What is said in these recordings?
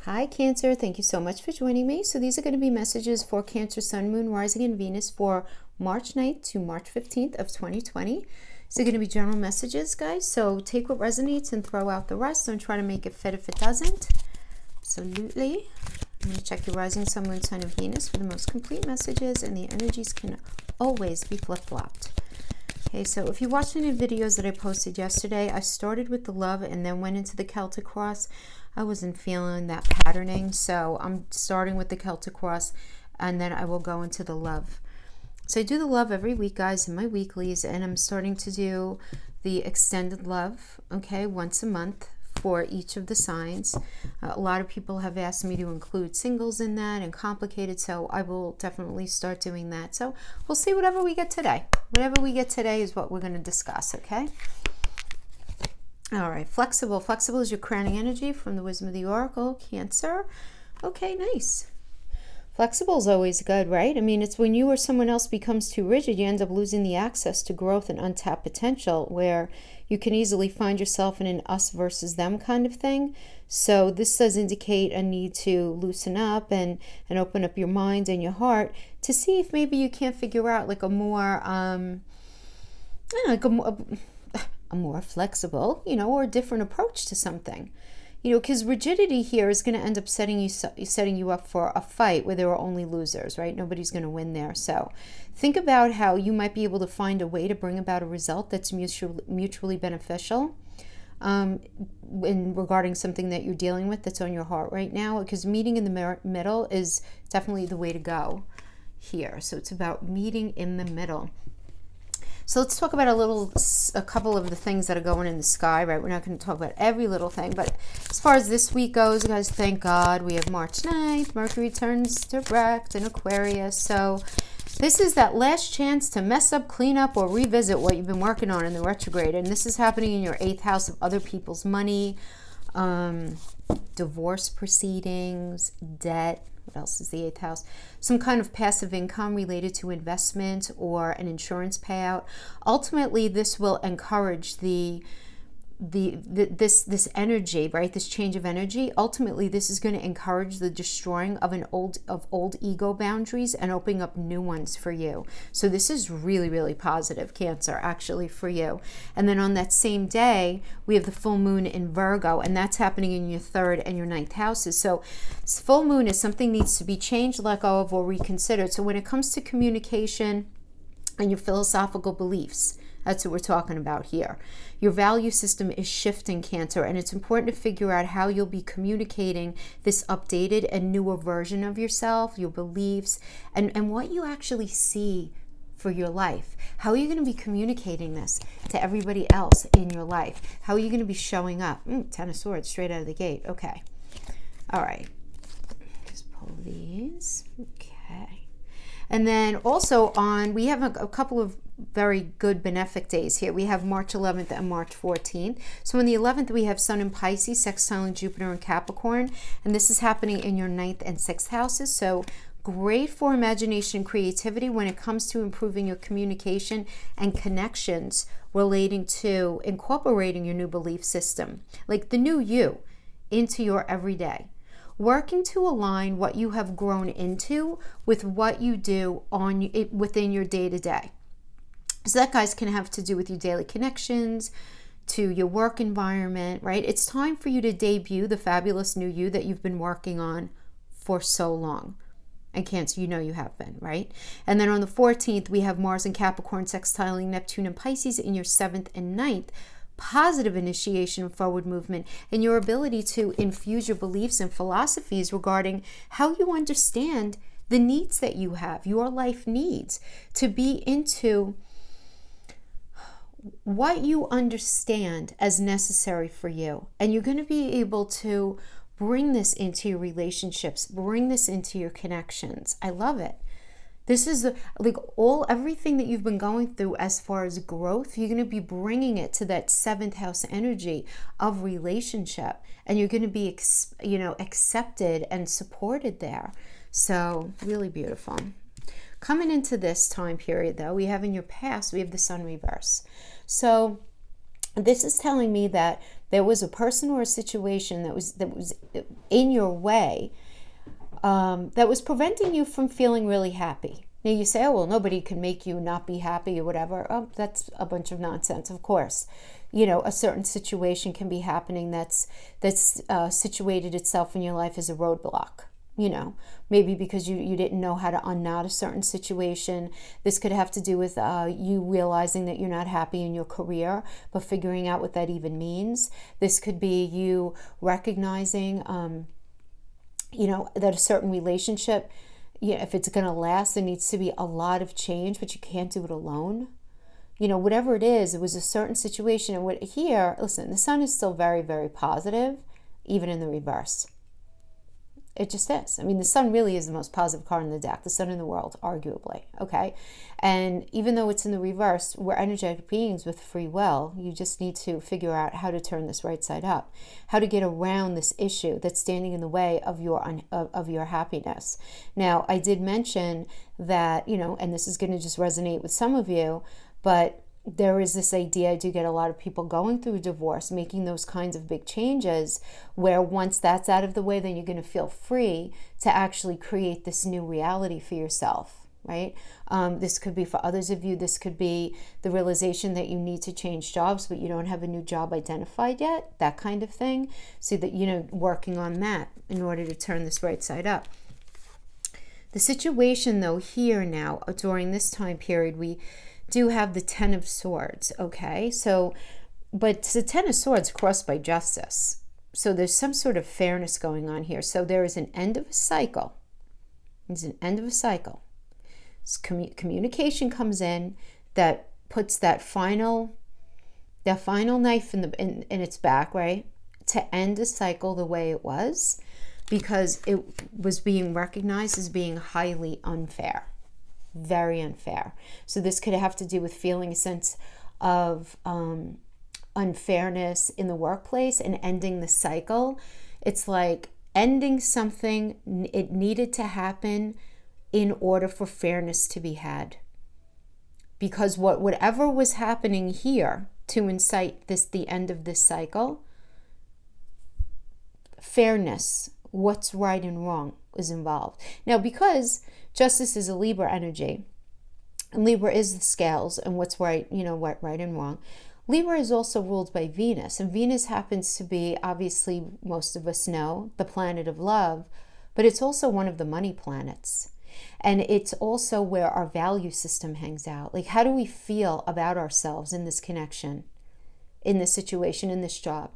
Hi Cancer, thank you so much for joining me. So these are going to be messages for Cancer, Sun, Moon, Rising, and Venus for March 9th to March 15th of 2020. So going to be general messages, guys. So take what resonates and throw out the rest. Don't try to make it fit if it doesn't. Absolutely. I'm going to check your Rising, Sun, Moon, Sun, and Venus for the most complete messages, and the energies can always be flip-flopped. Okay, so if you watched any videos that I posted yesterday, I started with the love and then went into the Celtic cross. I wasn't feeling that patterning, so I'm starting with the Celtic cross and then I will go into the love. So I do the love every week, guys, in my weeklies, and I'm starting to do the extended love, okay, once a month for each of the signs. A lot of people have asked me to include singles in that and complicated, so I will definitely start doing that. So we'll see whatever we get today. Whatever we get today is what we're going to discuss, okay? All right, flexible. Flexible is your crowning energy from the Wisdom of the Oracle, Cancer. Okay, nice. Flexible is always good, right? I mean, it's when you or someone else becomes too rigid, you end up losing the access to growth and untapped potential, where you can easily find yourself in an us versus them kind of thing. So this does indicate a need to loosen up and open up your mind and your heart to see if maybe you can't figure out like a more, a more flexible, or a different approach to something. Because rigidity here is going to end up setting you up for a fight where there are only losers, right? Nobody's going to win there. So think about how you might be able to find a way to bring about a result that's mutually beneficial regarding something that you're dealing with that's on your heart right now, because meeting in the middle is definitely the way to go here. So it's about meeting in the middle. So let's talk about a couple of the things that are going in the sky, right? We're not going to talk about every little thing, but as far as this week goes, guys, thank God we have March 9th. Mercury turns direct in Aquarius. So this is that last chance to mess up, clean up, or revisit what you've been working on in the retrograde. And this is happening in your 8th house of other people's money, divorce proceedings, debt. What else is the 8th house? Some kind of passive income related to investment or an insurance payout. Ultimately, this will encourage this energy, right? This change of energy. Ultimately, this is going to encourage the destroying of old ego boundaries and opening up new ones for you. So this is really, really positive, Cancer, actually, for you. And then on that same day, we have the full moon in Virgo, and that's happening in your 3rd and your 9th houses. So full moon is something needs to be changed, let go of, or reconsidered. So when it comes to communication and your philosophical beliefs, that's what we're talking about here. Your value system is shifting, Cancer, and it's important to figure out how you'll be communicating this updated and newer version of yourself, your beliefs, and what you actually see for your life. How are you going to be communicating this to everybody else in your life? How are you going to be showing up? 10 of Swords straight out of the gate. Okay. All right. Just pull these. Okay. And then also we have a couple of very good benefic days here. We have March 11th and March 14th. So on the 11th, we have Sun in Pisces, sextiling Jupiter in Capricorn. And this is happening in your 9th and 6th houses. So great for imagination and creativity when it comes to improving your communication and connections relating to incorporating your new belief system, like the new you, into your everyday. Working to align what you have grown into with what you do within your day-to-day. So that, guys, can have to do with your daily connections, to your work environment, right? It's time for you to debut the fabulous new you that you've been working on for so long. And Cancer, you have been, right? And then on the 14th, we have Mars in Capricorn sextiling Neptune and Pisces in your 7th and 9th. Positive initiation, forward movement, and your ability to infuse your beliefs and philosophies regarding how you understand the needs that you have, your life needs, to be into what you understand as necessary for you. And you're going to be able to bring this into your relationships, bring this into your connections. I love it. This is everything that you've been going through as far as growth, you're going to be bringing it to that 7th house energy of relationship, and you're going to be, accepted and supported there. So really beautiful. Coming into this time period, though, we have in your past, we have the Sun reverse. So this is telling me that There was a person or a situation that was in your way, that was preventing you from feeling really happy. Now you say, oh, well, nobody can make you not be happy or whatever. Oh, that's a bunch of nonsense, of course. A certain situation can be happening that's situated itself in your life as a roadblock. Maybe because you didn't know how to unknot a certain situation. This could have to do with you realizing that you're not happy in your career, but figuring out what that even means. This could be you recognizing, that a certain relationship, if it's going to last, there needs to be a lot of change, but you can't do it alone. Whatever it is, it was a certain situation. And here, listen, the sun is still very, very positive, even in the reverse. It just is. I mean, the sun really is the most positive card in the deck, the sun in the world, arguably, okay? And even though it's in the reverse, we're energetic beings with free will. You just need to figure out how to turn this right side up, how to get around this issue that's standing in the way of your happiness. Now, I did mention that, and this is going to just resonate with some of you, but there is this idea, I do get a lot of people going through divorce, making those kinds of big changes, where once that's out of the way, then you're going to feel free to actually create this new reality for yourself, right? This could be for others of you, this could be the realization that you need to change jobs, but you don't have a new job identified yet, that kind of thing. So that, working on that in order to turn this right side up. The situation, though, here now, during this time period, we do have the Ten of Swords, okay? So, but the Ten of Swords crossed by justice. So there's some sort of fairness going on here. So there is an end of a cycle. There's an end of a cycle. Communication comes in that puts that final knife in its back, right? To end a cycle the way it was, because it was being recognized as being highly unfair. Very unfair. So this could have to do with feeling a sense of unfairness in the workplace and ending the cycle. It's like ending something, it needed to happen in order for fairness to be had. Because whatever was happening here to incite the end of this cycle, fairness, what's right and wrong is involved. Now, because Justice is a Libra energy, and Libra is the scales and what's right, what right and wrong. Libra is also ruled by Venus, and Venus happens to be, obviously, most of us know, the planet of love, but it's also one of the money planets. And it's also where our value system hangs out. Like, how do we feel about ourselves in this connection, in this situation, in this job?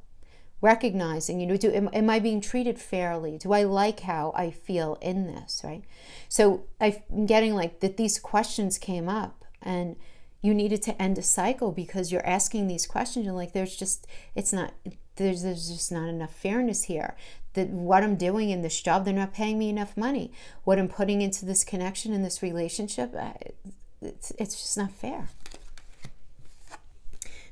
Recognizing, am I being treated fairly? Do I like how I feel in this, right? So I'm getting like that these questions came up and you needed to end a cycle because you're asking these questions. You're like, there's just not enough fairness here. That what I'm doing in this job, they're not paying me enough money. What I'm putting into this connection, in this relationship, it's just not fair.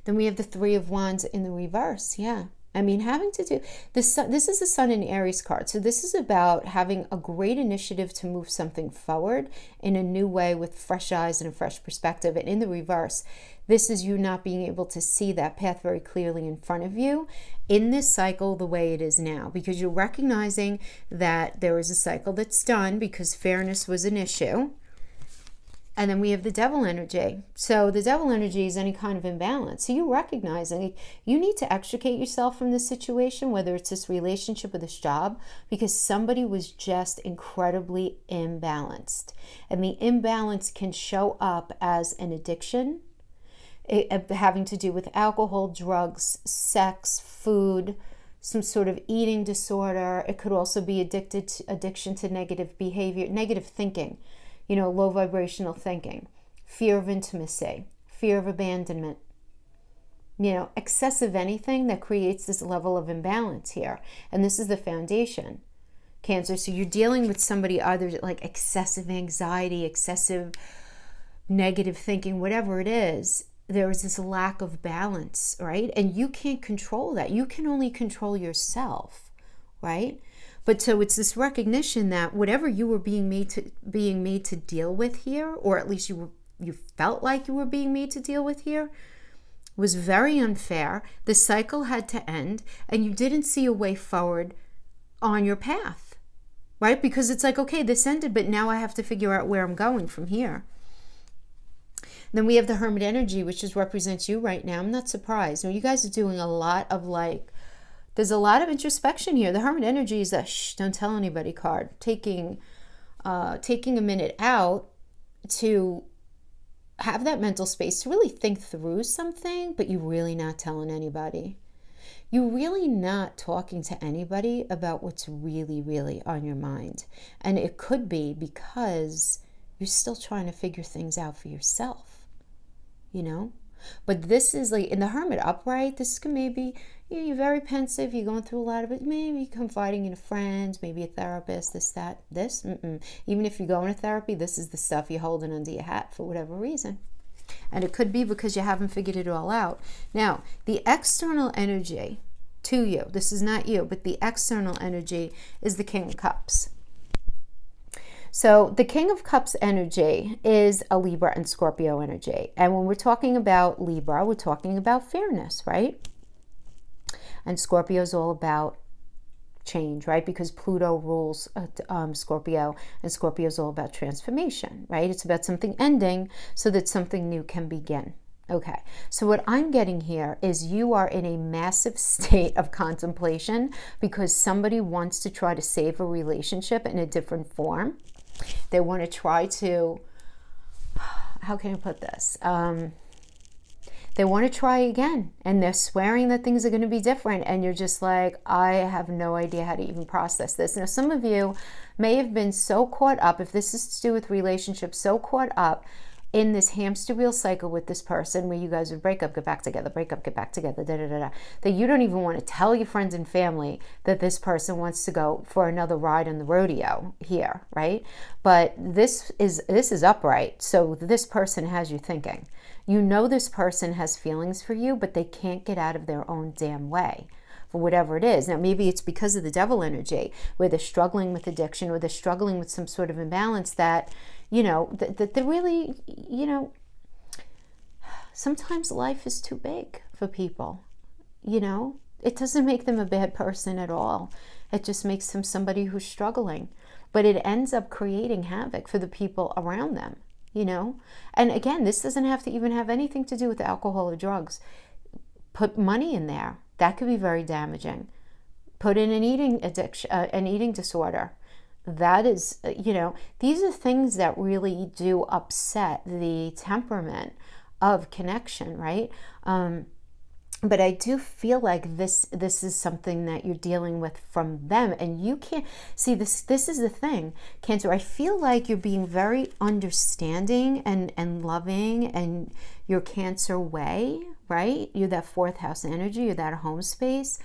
Then we have the Three of Wands in the reverse, yeah. I mean, having to do this is the Sun in Aries card. So this is about having a great initiative to move something forward in a new way with fresh eyes and a fresh perspective. And in the reverse, this is you not being able to see that path very clearly in front of you in this cycle the way it is now, because you're recognizing that there is a cycle that's done because fairness was an issue. And then we have the Devil energy. So the Devil energy is any kind of imbalance. So you're recognizing you need to extricate yourself from this situation, whether it's this relationship or this job, because somebody was just incredibly imbalanced. And the imbalance can show up as an addiction, having to do with alcohol, drugs, sex, food, some sort of eating disorder. It could also be addiction to negative behavior, negative thinking. Low vibrational thinking, fear of intimacy, fear of abandonment, excessive anything that creates this level of imbalance here. And this is the foundation, Cancer. So you're dealing with somebody either like excessive anxiety, excessive negative thinking, whatever it is, there is this lack of balance, right? And you can't control that. You can only control yourself, right? But so it's this recognition that whatever you were being made to deal with here, or at least you felt like you were being made to deal with here, was very unfair. The cycle had to end, and you didn't see a way forward on your path, right? Because it's like, okay, this ended, but now I have to figure out where I'm going from here. Then we have the Hermit energy, which just represents you right now. I'm not surprised. Now, you guys are doing a lot of there's a lot of introspection here. The Hermit energy is that shh, don't tell anybody card. Taking a minute out to have that mental space to really think through something, but you're really not telling anybody. You're really not talking to anybody about what's really, really on your mind. And it could be because you're still trying to figure things out for yourself, you know? But this is like in the Hermit upright, this can maybe, you're very pensive, you're going through a lot of it, maybe confiding in a friend, maybe a therapist, this. Even if you're going to therapy, this is the stuff you're holding under your hat for whatever reason. And it could be because you haven't figured it all out. Now, the external energy to you, this is not you, but the external energy is the King of Cups. So the King of Cups energy is a Libra and Scorpio energy. And when we're talking about Libra, we're talking about fairness, right? And Scorpio is all about change, right? Because Pluto rules Scorpio, and Scorpio is all about transformation, right? It's about something ending so that something new can begin. Okay, so what I'm getting here is you are in a massive state of contemplation because somebody wants to try to save a relationship in a different form. They want to try to, how can I put this? They want to try again, and they're swearing that things are going to be different, and you're just like, I have no idea how to even process this. Now, some of you may have been so caught up, if this is to do with relationships, so caught up in this hamster wheel cycle with this person where you guys would break up, get back together, break up, get back together, that you don't even want to tell your friends and family that this person wants to go for another ride on the rodeo here, right? But this is upright, so this person has you thinking. You know this person has feelings for you, but they can't get out of their own damn way for whatever it is. Now, maybe it's because of the devil energy, where they're struggling with addiction, or they're struggling with some sort of imbalance that, that they're really, sometimes life is too big for people, It doesn't make them a bad person at all. It just makes them somebody who's struggling. But it ends up creating havoc for the people around them, And again, this doesn't have to even have anything to do with alcohol or drugs. Put money in there. That could be very damaging. Put in an eating addiction, an eating disorder. That is, these are things that really do upset the temperament of connection, right? But I do feel like this is something that you're dealing with from them, and you can't see this. This is the thing, Cancer. I feel like you're being very understanding and loving, and your Cancer way, right? You're that fourth house energy. You're that home space.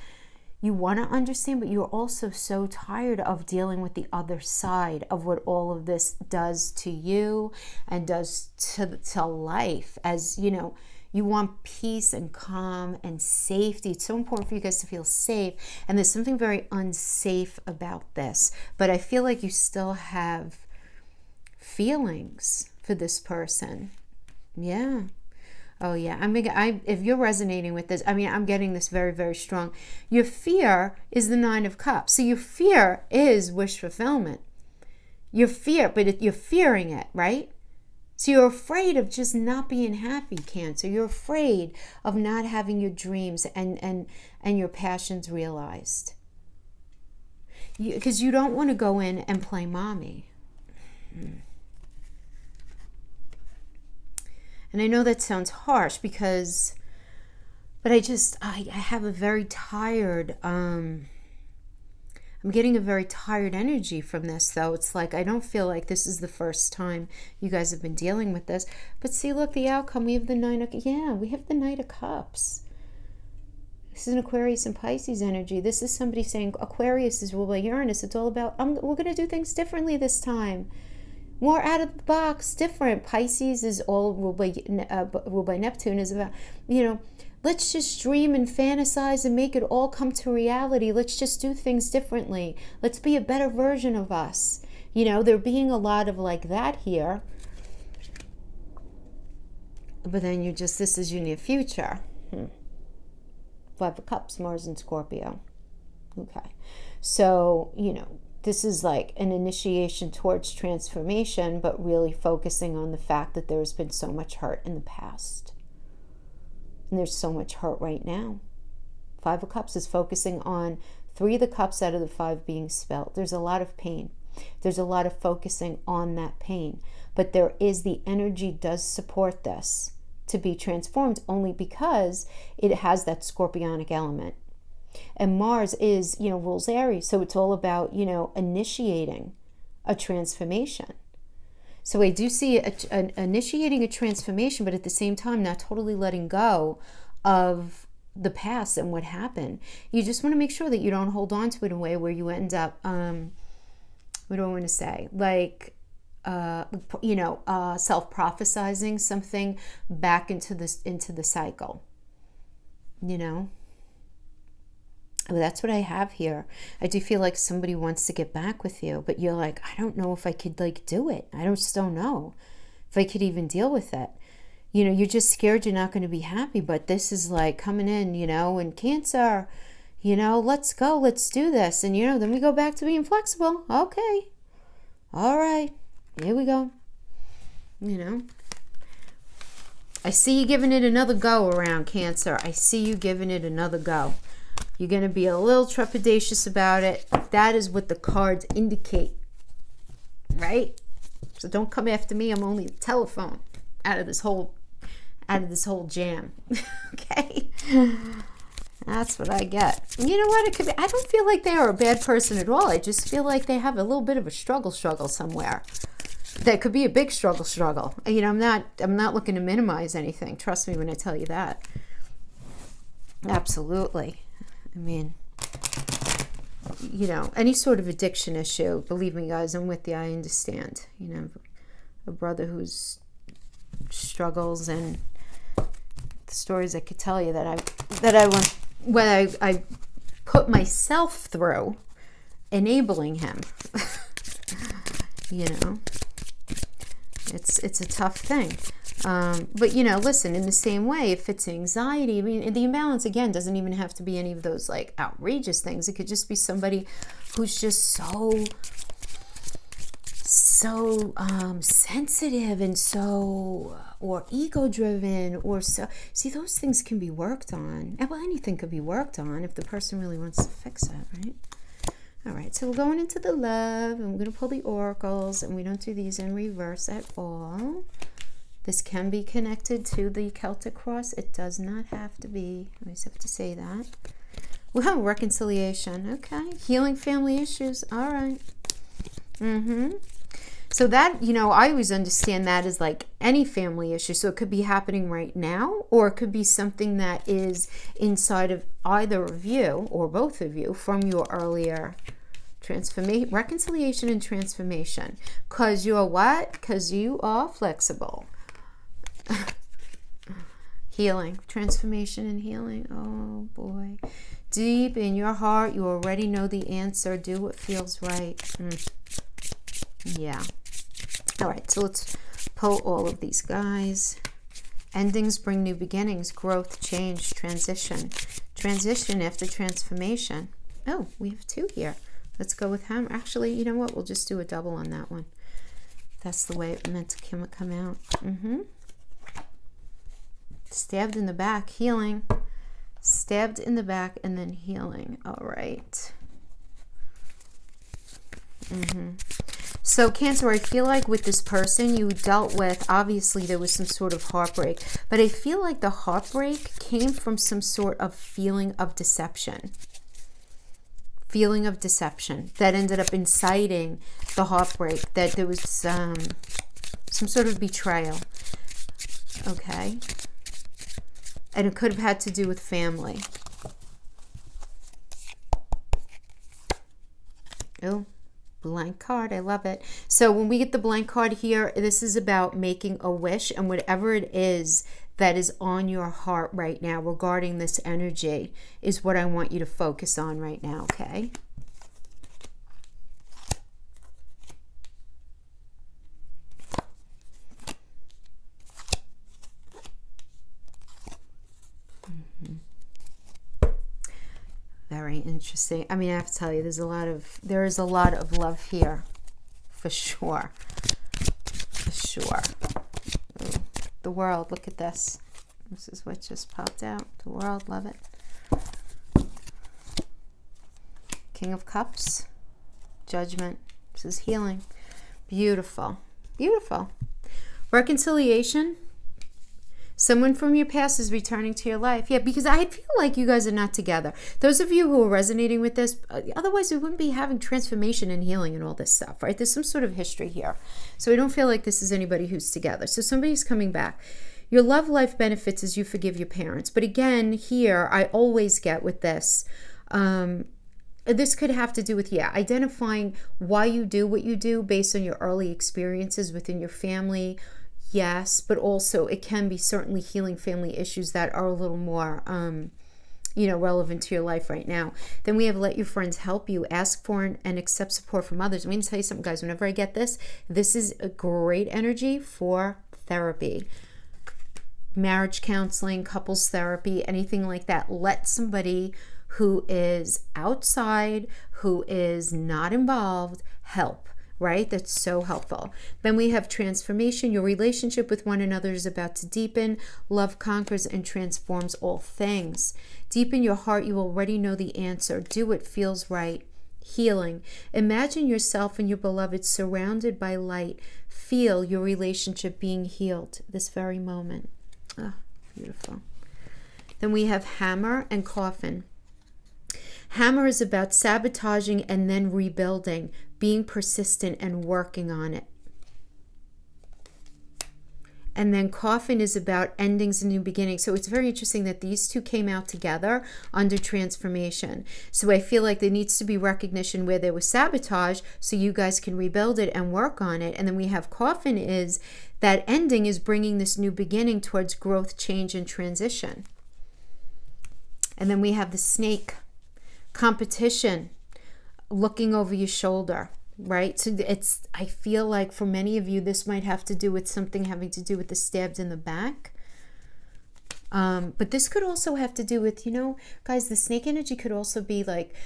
You want to understand, but you're also so tired of dealing with the other side of what all of this does to you and does to life. As you want peace and calm and safety. It's so important for you guys to feel safe. And there's something very unsafe about this. But I feel like you still have feelings for this person. Yeah. Oh yeah, if you're resonating with this, I'm getting this very, very strong. Your fear is the Nine of Cups. So your fear is wish fulfillment. Your fear, but you're fearing it, right? So you're afraid of just not being happy, Cancer. You're afraid of not having your dreams and your passions realized. Because you don't want to go in and play mommy. And I know that sounds harsh but I have a very tired, I'm getting a very tired energy from this, though. It's like, I don't feel like this is the first time you guys have been dealing with this. But see, look, the outcome, we have the we have the Knight of Cups. This is an Aquarius and Pisces energy. This is somebody saying Aquarius is ruled by Uranus. It's all about, we're going to do things differently this time. More out of the box, different. Pisces is all ruled by Neptune, is about, let's just dream and fantasize and make it all come to reality. Let's just do things differently. Let's be a better version of us. There being a lot of like that here. But then this is your near future. Five of Cups, Mars and Scorpio. Okay. So, this is like an initiation towards transformation, but really focusing on the fact that there's been so much hurt in the past. And there's so much hurt right now. Five of Cups is focusing on Three of the Cups out of the five being spelt. There's a lot of pain. There's a lot of focusing on that pain. But there is, the energy does support this to be transformed, only because it has that scorpionic element. And Mars is, rules Aries. So it's all about, initiating a transformation. So I do see initiating a transformation, but at the same time, not totally letting go of the past and what happened. You just want to make sure that you don't hold on to it in a way where you end up, what do I want to say? Like, self-prophesizing something back into the cycle, Well, that's what I have here. I do feel like somebody wants to get back with you, but you're like, I don't know if I could do it. I just don't know if I could even deal with it. You're just scared you're not going to be happy, but this is like coming in, and Cancer, let's go, let's do this. And, then we go back to being flexible. Okay. All right. Here we go. I see you giving it another go around, Cancer. I see you giving it another go. You're going to be a little trepidatious about it. That is what the cards indicate, right? So don't come after me. I'm only a telephone out of this whole jam. Okay? That's what I get. You know what? It could be, I don't feel like they are a bad person at all. I just feel like they have a little bit of a struggle somewhere. That could be a big struggle. I'm not looking to minimize anything. Trust me when I tell you that. Absolutely. I mean, any sort of addiction issue, believe me, guys, I'm with you. I understand. A brother who's struggles, and the stories I could tell you that I put myself through, enabling him. It's a tough thing. But, listen, in the same way, if it's anxiety, I mean, the imbalance, again, doesn't even have to be any of those, like, outrageous things. It could just be somebody who's just so sensitive and or ego-driven, or see, those things can be worked on. And, well, anything could be worked on if the person really wants to fix it, right? All right, so we're going into the love, and we're going to pull the oracles, and we don't do these in reverse at all. This can be connected to the Celtic cross. It does not have to be. I just have to say that. Well, reconciliation. Okay. Healing family issues. All right. So that, I always understand that as like any family issue. So it could be happening right now, or it could be something that is inside of either of you or both of you from your earlier reconciliation and transformation. Because you're what? Because you are flexible. Healing, transformation and healing. Oh boy. Deep in your heart, you already know the answer. Do what feels right. Yeah. All right, so let's pull all of these guys. Endings bring new beginnings, growth, change, transition. Transition after transformation. Oh, we have two here. Let's go with hammer. Actually, you know what? We'll just do a double on that one. That's the way it meant to come out. Stabbed in the back, healing. Stabbed in the back and then healing. All right. So Cancer, I feel like with this person you dealt with, obviously there was some sort of heartbreak, but I feel like the heartbreak came from some sort of feeling of deception. Feeling of deception that ended up inciting the heartbreak, that there was some sort of betrayal. Okay. And it could have had to do with family. Oh, blank card. I love it. So when we get the blank card here, this is about making a wish, and whatever it is that is on your heart right now regarding this energy is what I want you to focus on right now, okay? very interesting. I mean, I have to tell you, there is a lot of love here, for sure. For sure. Ooh, the world, look at this. This is what just popped out. The world, love it. King of Cups, Judgment. This is healing. Beautiful. Beautiful. Reconciliation. Someone from your past is returning to your life. Yeah, because I feel like you guys are not together. Those of you who are resonating with this, otherwise we wouldn't be having transformation and healing and all this stuff, right? There's some sort of history here. So I don't feel like this is anybody who's together. So somebody's coming back. Your love life benefits as you forgive your parents. But again, here, I always get with this, this could have to do with, identifying why you do what you do based on your early experiences within your family. Yes, but also it can be certainly healing family issues that are a little more, relevant to your life right now. Then we have let your friends help you, ask for and accept support from others. I'm going to tell you something, guys. Whenever I get this is a great energy for therapy, marriage counseling, couples therapy, anything like that. Let somebody who is outside, who is not involved, help. Right? That's so helpful. Then we have transformation. Your relationship with one another is about to deepen. Love conquers and transforms all things. Deep in your heart, you already know the answer. Do what feels right. Healing. Imagine yourself and your beloved surrounded by light. Feel your relationship being healed this very moment. Ah, beautiful. Then we have hammer and coffin. Hammer is about sabotaging and then rebuilding, being persistent and working on it. And then coffin is about endings and new beginnings. So it's very interesting that these two came out together under transformation. So I feel like there needs to be recognition where there was sabotage so you guys can rebuild it and work on it. And then we have coffin is that ending is bringing this new beginning towards growth, change, and transition. And then we have the snake. Competition, looking over your shoulder, right? So I feel like for many of you, this might have to do with something having to do with the stabbed in the back. But this could also have to do with, guys, the snake energy could also be like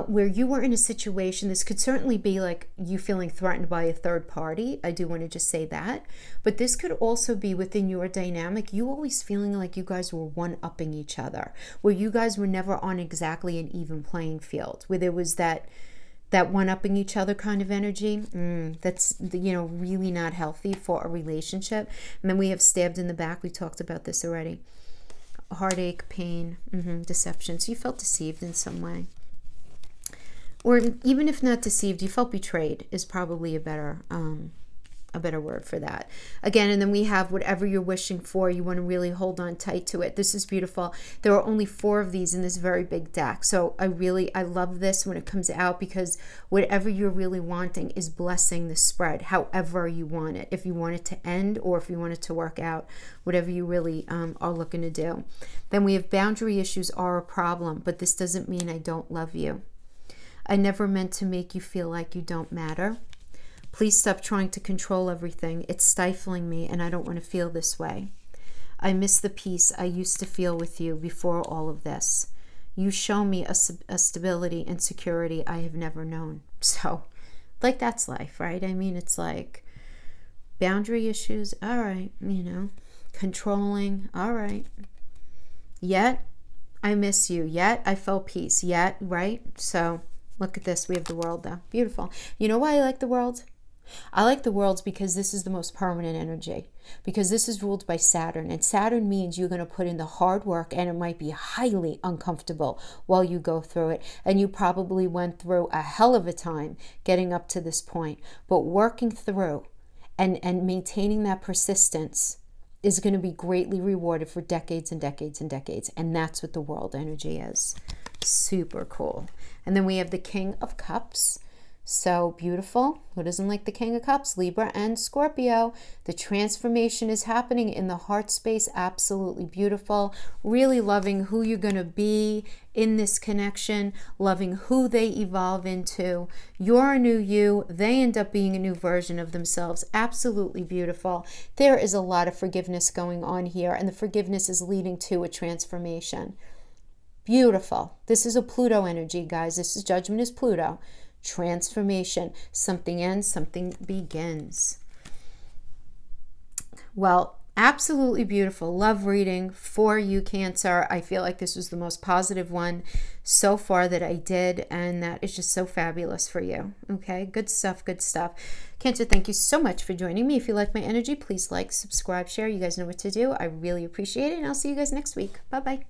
where you were in a situation. This could certainly be like you feeling threatened by a third party. I do want to just say that. But this could also be within your dynamic, you always feeling like you guys were one-upping each other, where you guys were never on exactly an even playing field, where there was that one-upping each other kind of energy. That's, really not healthy for a relationship. And then we have stabbed in the back. We talked about this already. Heartache, pain, deception. So you felt deceived in some way. Or even if not deceived, you felt betrayed is probably a better word for that. Again, and then we have whatever you're wishing for, you want to really hold on tight to it. This is beautiful. There are only 4 of these in this very big deck. So I love this when it comes out, because whatever you're really wanting is blessing the spread, however you want it. If you want it to end or if you want it to work out, whatever you really are looking to do. Then we have boundary issues are a problem, but this doesn't mean I don't love you. I never meant to make you feel like you don't matter. Please stop trying to control everything. It's stifling me, and I don't want to feel this way. I miss the peace I used to feel with you before all of this. You show me a stability and security I have never known. So, like, that's life, right? I mean, it's like boundary issues, all right, controlling, all right. Yet, I miss you. Yet, I felt peace. Yet, right? So, look at this. We have the world, though. Beautiful. You know why I like the world? I like the worlds because this is the most permanent energy, because this is ruled by Saturn, and Saturn means you're going to put in the hard work, and it might be highly uncomfortable while you go through it, and you probably went through a hell of a time getting up to this point, but working through and maintaining that persistence is going to be greatly rewarded for decades and decades and decades, and that's what the world energy is. Super cool. And then we have the King of Cups. So beautiful. Who doesn't like the King of Cups? Libra and Scorpio. The transformation is happening in the heart space. Absolutely beautiful. Really loving who you're going to be in this connection. Loving who they evolve into. You're a new you. They end up being a new version of themselves. Absolutely beautiful. There is a lot of forgiveness going on here, and the forgiveness is leading to a transformation. Beautiful. This is a Pluto energy, guys. This is Judgment is Pluto. Transformation. Something ends, something begins. Well, absolutely beautiful. Love reading for you, Cancer. I feel like this was the most positive one so far that I did, and that is just so fabulous for you. Okay, good stuff, good stuff. Cancer, thank you so much for joining me. If you like my energy, please like, subscribe, share. You guys know what to do. I really appreciate it, and I'll see you guys next week. Bye-bye.